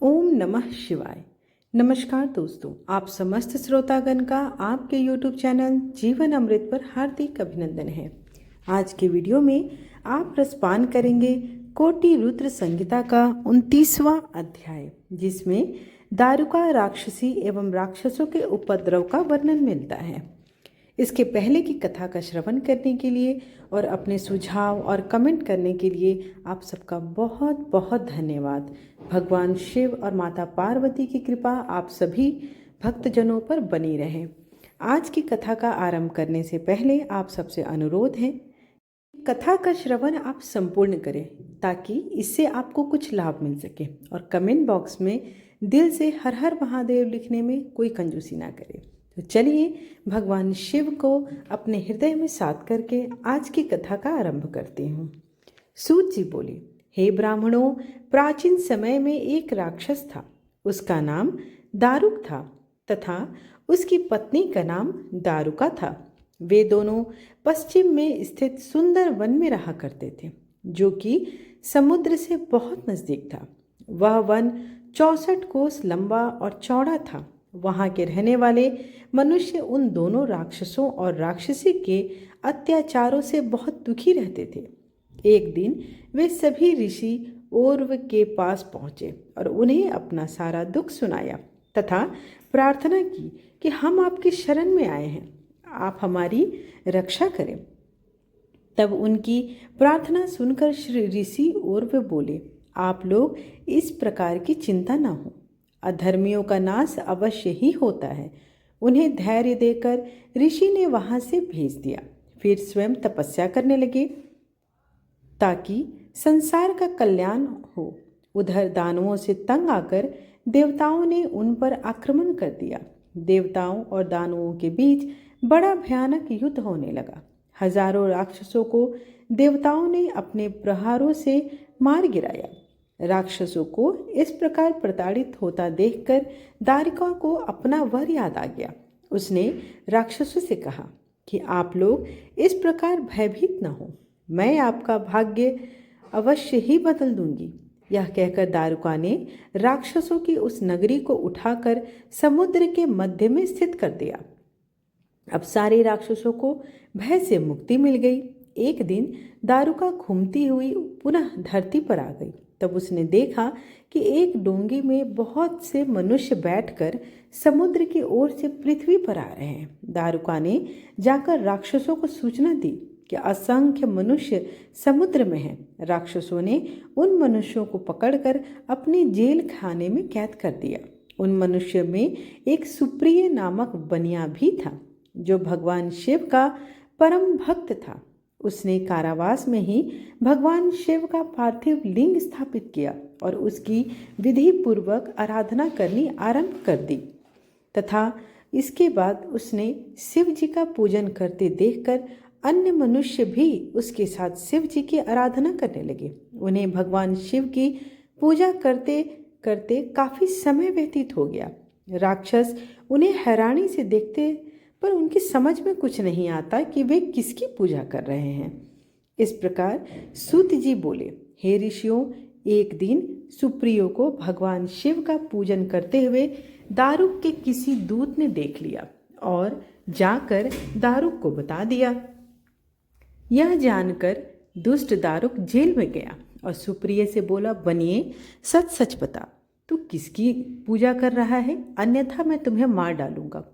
ओम नमः शिवाय। नमस्कार दोस्तों, आप समस्त श्रोतागण का आपके YouTube चैनल जीवन अमृत पर हार्दिक अभिनंदन है। आज के वीडियो में आप रसपान करेंगे कोटि रुद्र संहिता का 29वां अध्याय, जिसमें दारुका राक्षसी एवं राक्षसों के उपद्रव का वर्णन मिलता है। इसके पहले की कथा का श्रवण करने के लिए और अपने सुझाव और कमेंट करने के लिए आप सबका बहुत बहुत धन्यवाद। भगवान शिव और माता पार्वती की कृपा आप सभी भक्तजनों पर बनी रहे। आज की कथा का आरंभ करने से पहले आप सबसे अनुरोध है, कथा का श्रवण आप संपूर्ण करें ताकि इससे आपको कुछ लाभ मिल सके, और कमेंट बॉक्स में दिल से हर हर महादेव लिखने में कोई कंजूसी ना करें। तो चलिए भगवान शिव को अपने हृदय में साथ करके आज की कथा का आरंभ करती हूँ। सूत जी बोले, हे ब्राह्मणों, प्राचीन समय में एक राक्षस था। उसका नाम दारुक था तथा उसकी पत्नी का नाम दारुका था। वे दोनों पश्चिम में स्थित सुंदर वन में रहा करते थे, जो कि समुद्र से बहुत नजदीक था। वह वन 64 कोस लंबा और चौड़ा था। वहाँ के रहने वाले मनुष्य उन दोनों राक्षसों और राक्षसी के अत्याचारों से बहुत दुखी रहते थे। एक दिन वे सभी ऋषि ओर्व के पास पहुँचे और उन्हें अपना सारा दुख सुनाया तथा प्रार्थना की कि हम आपकी शरण में आए हैं, आप हमारी रक्षा करें। तब उनकी प्रार्थना सुनकर श्री ऋषि ओर्व बोले, आप लोग इस प्रकार की चिंता न हो, अधर्मियों का नाश अवश्य ही होता है। उन्हें धैर्य देकर ऋषि ने वहां से भेज दिया। फिर स्वयं तपस्या करने लगे ताकि संसार का कल्याण हो। उधर दानवों से तंग आकर देवताओं ने उन पर आक्रमण कर दिया। देवताओं और दानवों के बीच बड़ा भयानक युद्ध होने लगा। हजारों राक्षसों को देवताओं ने अपने प्रहारों से मार गिराया। राक्षसों को इस प्रकार प्रताड़ित होता देखकर दारिका को अपना वर याद आ गया। उसने राक्षसों से कहा कि आप लोग इस प्रकार भयभीत न हो, मैं आपका भाग्य अवश्य ही बदल दूंगी। यह कहकर दारुका ने राक्षसों की उस नगरी को उठाकर समुद्र के मध्य में स्थित कर दिया। अब सारे राक्षसों को भय से मुक्ति मिल गई। एक दिन दारुका घूमती हुई पुनः धरती पर आ गई। तब उसने देखा कि एक डोंगी में बहुत से मनुष्य बैठकर समुद्र की ओर से पृथ्वी पर आ रहे हैं। दारुका ने जाकर राक्षसों को सूचना दी कि असंख्य मनुष्य समुद्र में हैं। राक्षसों ने उन मनुष्यों को पकड़कर अपने जेल खाने में कैद कर दिया। उन मनुष्यों में एक सुप्रिय नामक बनिया भी था, जो भगवान शिव का परम भक्त था। उसने कारावास में ही भगवान शिव का पार्थिव लिंग स्थापित किया और उसकी विधि पूर्वक आराधना करनी आरंभ कर दी तथा इसके बाद उसने शिव जी का पूजन करते देखकर अन्य मनुष्य भी उसके साथ शिव जी की आराधना करने लगे। उन्हें भगवान शिव की पूजा करते करते काफी समय व्यतीत हो गया। राक्षस उन्हें हैरानी से देखते, पर उनकी समझ में कुछ नहीं आता कि वे किसकी पूजा कर रहे हैं। इस प्रकार सूत जी बोले, हे ऋषियों, एक दिन सुप्रियो को भगवान शिव का पूजन करते हुए दारुक के किसी दूत ने देख लिया और जाकर दारुक को बता दिया। यह जानकर दुष्ट दारुक जेल में गया और सुप्रिय से बोला, बनिए सच सच बता, तू किसकी पूजा कर रहा है, अन्यथा मैं तुम्हें मार डालूंगा।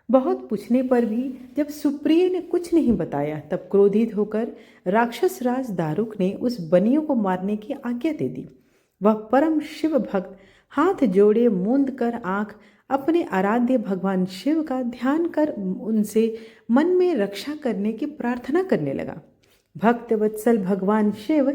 बहुत पूछने पर भी जब सुप्रिय ने कुछ नहीं बताया, तब क्रोधित होकर राक्षस राज दारुक ने उस बनियों को मारने की आज्ञा दे दी। वह परम शिव भक्त हाथ जोड़े मूंद कर आंख अपने आराध्य भगवान शिव का ध्यान कर उनसे मन में रक्षा करने की प्रार्थना करने लगा। भक्त वत्सल भगवान शिव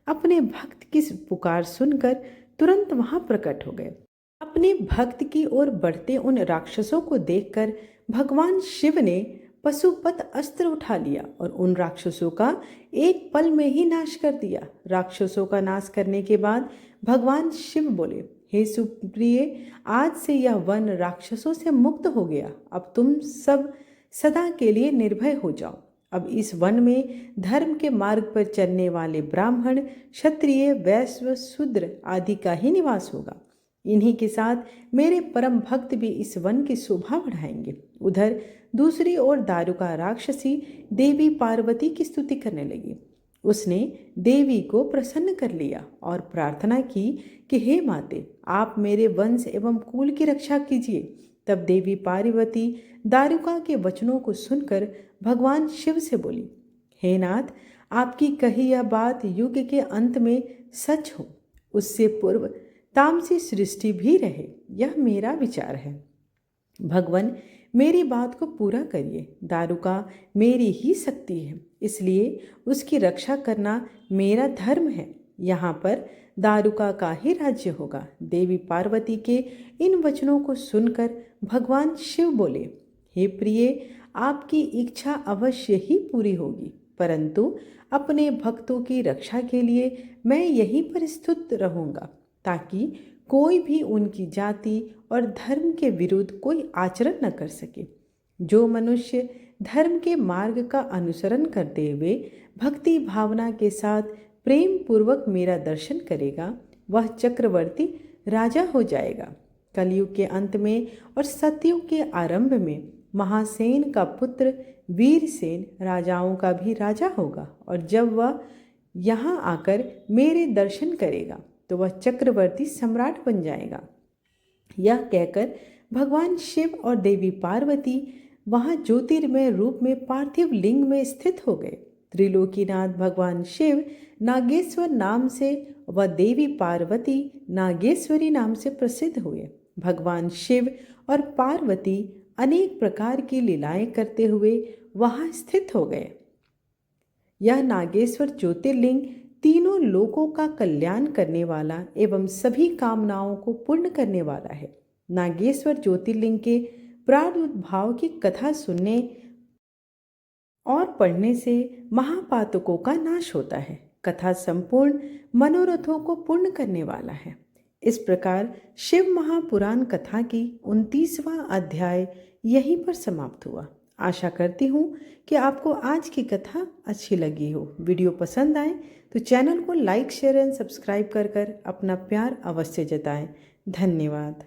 अपने भक्त की पुकार सुनकर तुरंत वहां प्रकट हो गए। अपने भक्त की ओर बढ़ते उन राक्षसों को देखकर भगवान शिव ने पशुपत अस्त्र उठा लिया और उन राक्षसों का एक पल में ही नाश कर दिया। राक्षसों का नाश करने के बाद भगवान शिव बोले, हे सुप्रिय, आज से यह वन राक्षसों से मुक्त हो गया। अब तुम सब सदा के लिए निर्भय हो जाओ। अब इस वन में धर्म के मार्ग पर चलने वाले ब्राह्मण, क्षत्रिय, वैश्य, शूद्र आदि का ही निवास होगा। इन्हीं के साथ मेरे परम भक्त भी इस वन की शोभा बढ़ाएंगे। उधर दूसरी ओर दारुका राक्षसी देवी पार्वती की स्तुति करने लगी। उसने देवी को प्रसन्न कर लिया और प्रार्थना की कि हे माते, आप मेरे वंश एवं कुल की रक्षा कीजिए। तब देवी पार्वती दारुका के वचनों को सुनकर भगवान शिव से बोली, हे नाथ, आपकी कही यह बात युग के अंत में सच हो, उससे पूर्व तामसी सृष्टि भी रहे, यह मेरा विचार है। भगवान, मेरी बात को पूरा करिए। दारुका मेरी ही शक्ति है, इसलिए उसकी रक्षा करना मेरा धर्म है। यहाँ पर दारुका का ही राज्य होगा। देवी पार्वती के इन वचनों को सुनकर भगवान शिव बोले, हे प्रिय, आपकी इच्छा अवश्य ही पूरी होगी, परंतु अपने भक्तों की रक्षा के लिए मैं यहीं पर स्थित रहूँगा, ताकि कोई भी उनकी जाति और धर्म के विरुद्ध कोई आचरण न कर सके। जो मनुष्य धर्म के मार्ग का अनुसरण करते हुए भक्ति भावना के साथ प्रेम पूर्वक मेरा दर्शन करेगा, वह चक्रवर्ती राजा हो जाएगा। कलयुग के अंत में और सतयुग के आरंभ में महासेन का पुत्र वीरसेन राजाओं का भी राजा होगा, और जब वह यहाँ आकर मेरे दर्शन करेगा तो वह चक्रवर्ती सम्राट बन जाएगा। यह कहकर भगवान शिव और देवी पार्वती वहाँ ज्योतिर्मय रूप में पार्थिव लिंग में स्थित हो गए। त्रिलोकीनाथ भगवान शिव नागेश्वर नाम से व देवी पार्वती नागेश्वरी नाम से प्रसिद्ध हुए। भगवान शिव और पार्वती अनेक प्रकार की लीलाएं करते हुए वहाँ स्थित हो गए। यह नागेश्वर ज्योतिर्लिंग तीनों लोकों का कल्याण करने वाला एवं सभी कामनाओं को पूर्ण करने वाला है। नागेश्वर ज्योतिर्लिंग के प्रादुर्भाव की कथा सुनने और पढ़ने से महापातकों का नाश होता है। कथा संपूर्ण मनोरथों को पूर्ण करने वाला है। इस प्रकार शिव महापुराण कथा की 29वां अध्याय यहीं पर समाप्त हुआ। आशा करती हूँ कि आपको आज की कथा अच्छी लगी हो। वीडियो पसंद आए तो चैनल को लाइक, शेयर एंड सब्सक्राइब कर अपना प्यार अवश्य जताएं। धन्यवाद।